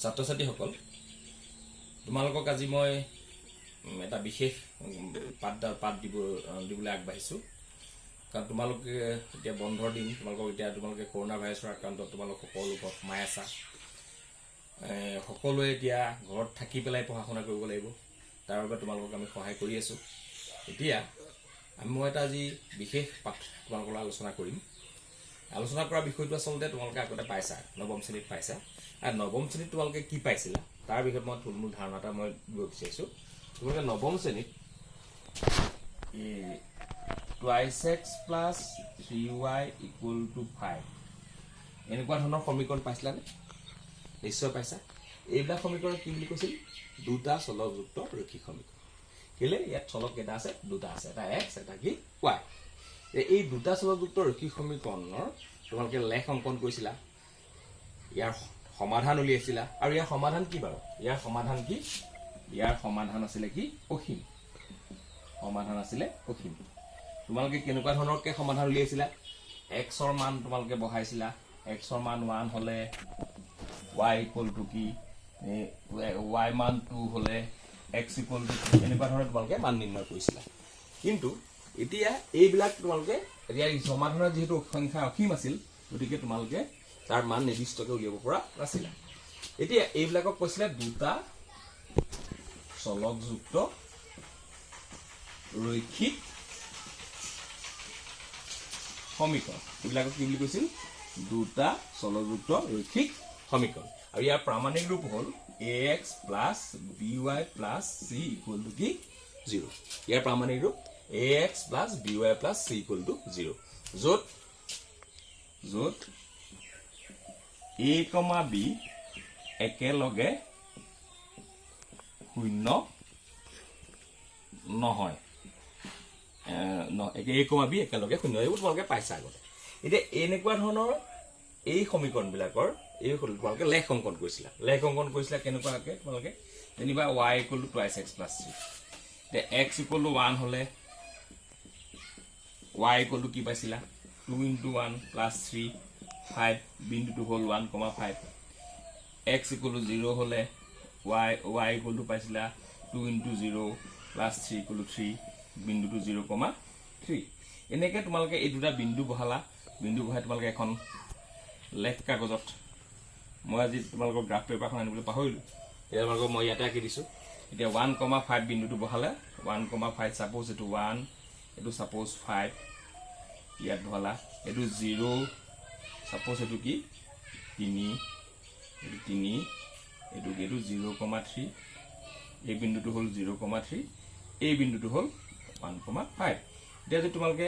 ছাত্ৰ ছাত্ৰীসকল তোমালোকক আজি মই এটা বিশেষ পাঠ দিবলৈ আগবাঢ়িছোঁ কাৰণ তোমালোকে এতিয়া বন্ধৰ দিন তোমালোকে কৰোনা ভাইৰাছৰ আক্ৰান্তত তোমালোক সকলো ঘৰত সোমাই আছা সকলোৱে এতিয়া ঘৰত থাকি পেলাই পঢ়া শুনা কৰিব লাগিব তাৰ বাবে তোমালোকক আমি সহায় কৰি আছোঁ এতিয়া মই এটা আজি বিশেষ পাঠ তোমালোকৰ আলোচনা কৰিম আলোচনা কৰা বিষয়টো আচলতে তোমালোকে আগতে পাইছা নৱম শ্ৰেণীত পাইছা আৰু নৱম শ্ৰেণীত তোমালোকে কি পাইছিলা তাৰ বিষয়ে মই থুলমূল ধাৰণা এটা মই দিব বিচাৰিছোঁ তোমালোকে নৱম শ্ৰেণীত twice x plus 3y equal to 5 এনেকুৱা ধৰণৰ সমীকৰণ পাইছিলানে নিশ্চয় পাইছা এইবিলাক সমীকৰণ কি বুলি কৈছিল দুটা চলকযুক্ত ৰৈখিক সমীকৰণ কেলে ইয়াত চলক কেইটা আছে দুটা আছে এটা x এটা কি y এই দুটা চলকযুক্ত ৰৈখিক সমীকৰণৰ তোমালোকে লেখ অংকন কৰিছিলা ইয়াৰ সমাধান উলিয়াইছিলা আৰু ইয়াৰ সমাধান কি বাৰু ইয়াৰ সমাধান আছিলে কি অসীম তোমালোকে কেনেকুৱা ধৰণৰকে সমাধান উলিয়াইছিলা x ৰ মান তোমালোকে বহাইছিলা x ৰ মান 1 হলে y ইকুৱেল টু কি y মান 2 হলে x ইকুৱেল টু এনেকুৱা ধৰণৰ তোমালোকে মান নিৰ্ণয় কৰিছিলা কিন্তু এতিয়া এইবিলাক তোমালোকে ইয়াৰ সমাধানৰ যেহেতু সংখ্যা অসীম আছিল গতিকে তোমালোকে তাৰ মান নিৰ্দিষ্টকৈ উলিয়াব পৰা নাছিলা এতিয়া এইবিলাকক কৈছিলে দুটা চলকযুক্ত ৰৈখিক সমীকৰণ এইবিলাকক কি বুলি কৈছিল দুটা চলকযুক্ত ৰৈখিক সমীকৰণ আৰু ইয়াৰ প্ৰামাণিক ৰূপ হ'ল ax plus by plus c equal to কি 0 ইয়াৰ প্ৰামাণিক ৰূপ ax plus by plus c equal to 0 য'ত a, b একেলগে শূন্য নহয় a, b একেলগে শূন্য এইবোৰ তোমালোকে পাইছা আগতে এতিয়া এনেকুৱা ধৰণৰ এই সমীকৰণবিলাকৰ এই তোমালোকে লেখ অংকন কৰিছিলা কেনেকুৱাকে তোমালোকে যেনিবা y equal to twice x plus 3 তে x equal to 1 হলে y equal to কি পাইছিলা 2 into 1 plus 3 5 বিন্দুটো হ'ল 1,5 x equal to 0 হলে y equal to পাইছিলা 2 into 0 plus 3 equal to 3 বিন্দুটো 0,3 এনেকৈ তোমালোকে এই দুটা বিন্দু বহাই তোমালোকে এখন লেখ কাগজত মই আজি তোমালোকৰ গ্ৰাফ পেপাৰখন আনিবলৈ পাহৰিলোঁ এতিয়া তোমালোকক মই ইয়াতে আঁকি দিছোঁ এতিয়া 1,5 বিন্দুটো বহালে 1,5 ছাপ'জ এইটো 1 এইটো ছাপ'জ 5 ইয়াত বহালা এইটো 0 ছাপ'জ এইটো কি 3 এইটো 0,3 এই বিন্দুটো হ'ল 0,3 এই বিন্দুটো হ'ল 1,5 এতিয়া যদি তোমালোকে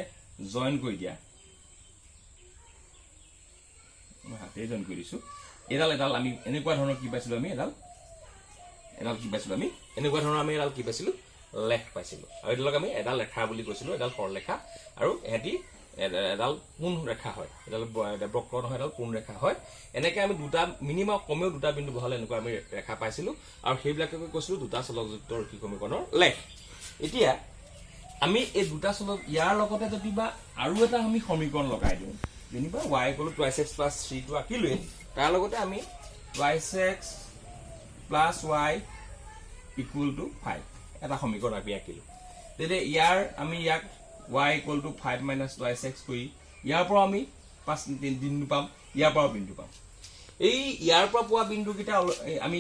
জয়েন কৰি দিয়া মই হাতে জয়েন কৰি দিছোঁ এডাল আমি এনেকুৱা ধৰণৰ কি পাইছিলোঁ আমি লেখ পাইছিলোঁ আৰু এডালক আমি এডাল ৰেখা বুলি কৈছিলোঁ এডাল সৰলৰেখা আৰু এহেঁতি এডাল পোন ৰেখা হয় এডাল বক্ৰ নহয় এডাল পোন ৰেখা হয় এনেকৈ আমি দুটা মিনিমাম কমেও দুটা বিন্দু বহালে এনেকুৱা আমি ৰেখা পাইছিলোঁ আৰু সেইবিলাকে কৈছিলোঁ দুটা চলকযুক্ত ৰৈখিক সমীকৰণৰ লেখ এতিয়া আমি এই দুটা চলক ইয়াৰ লগতে যদি বা আৰু এটা আমি সমীকৰণ লগাই দিওঁ যেনিবা y equal to twice x plus 3 টো আঁকিলোৱে তাৰ লগতে আমি twice x plus y equal to 5 এটা সমীকৰণ আমি আঁকিলোঁ তেতিয়া আমি ইয়াক y equal to 5 minus twice x কৰি ইয়াৰ পৰা আমি 5 বিন্দু পাম ইয়াৰ পৰা বিন্দু পাম এই ইয়াৰ পৰা পোৱা বিন্দুকেইটা আমি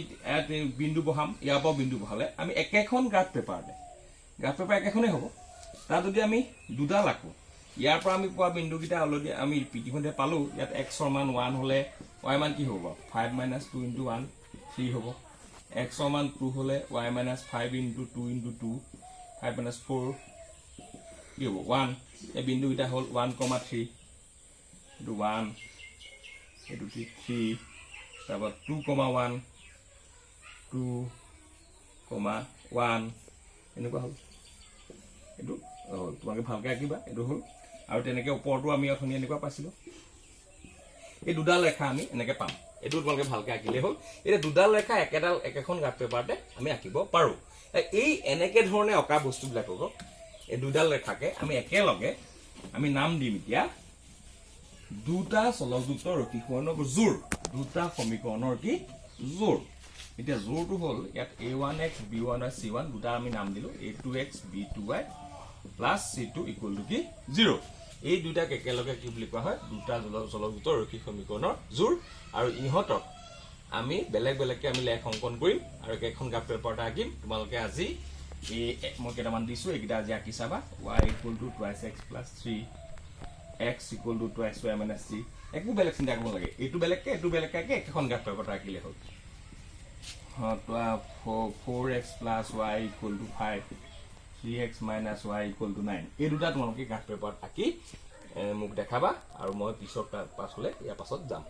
বিন্দু বহাম ইয়াৰ পৰা বিন্দু বহালে আমি একেখন গ্ৰাফ পেপাৰ একেখনেই হ'ব তাত যদি আমি দুডাল আঁকো ইয়াৰ পৰা আমি পোৱা বিন্দুকেইটা অলৰেডি আমি ইতিমধ্যে পালোঁ ইয়াত x ৰ মান 1 হ'লে y মান কি হ'ব 5 minus 2 into 1 3 হ'ব x ৰ মান 2 হ'লে y minus 5 into 2 into 2 5 minus 4 কি হ'ব 1 এই বিন্দুকেইটা হ'ল 1,3 এইটো 1 এইটো 3 তাৰপৰা 2,1 2,1 এনেকুৱা হ'ল এইটো তোমালোকে ভালকৈ আঁকিবা এইটো হ'ল আৰু তেনেকৈ ওপৰতো আমি অথনি এনেকুৱা পাইছিলোঁ এই দুডাল ৰেখা আমি এনেকৈ পাম এইটো তোমালোকে ভালকৈ আঁকিলেই হ'ল এতিয়া দুডাল ৰেখা একেখন গ্ৰাফ পেপাৰতে আমি আঁকিব পাৰোঁ এই এনেকৈ ধৰণে অঁকা বস্তুবিলাকক এই দুডাল ৰেখাকে আমি একেলগে আমি নাম দিম এতিয়া দুটা চলকযুক্ত ৰৈখিক সমীকৰণৰ জোৰ দুটা সমীকৰণৰ কি জোৰ এতিয়া জোৰটো হ'ল ইয়াত a1x b1y c1 দুটা আমি নাম দিলো a2x b2y plus c2 equal to কি 0 এই দুটাক একেলগে কি বুলি কোৱা হয় দুটা জলযুক্ত ৰৈখিক সমীকৰণৰ জোৰ আৰু ইহঁতক আমি বেলেগ বেলেগকে আমি লেখ অংকন কৰিম আৰু এখন গ্ৰাফ পেপাৰটা আঁকিম তোমালোকে আজি এই মই কেইটামান দিছো এইকেইটা আজি আঁকি চাবা y equal to 2x plus 3x equal to 2y minus c একো বেলেগ চিন্তা কৰিব লাগে এইটো বেলেগকে এখন গ্ৰাফ পেপাৰটা আঁকিলে হ'ল 4x plus y equal to 5 3x minus y equal to 9 এই দুটা তোমালোকে গ্ৰাফ পেপাৰত আঁকি মোক দেখাবা আৰু মই পিছত পাছলে ইয়াৰ পাছত যাম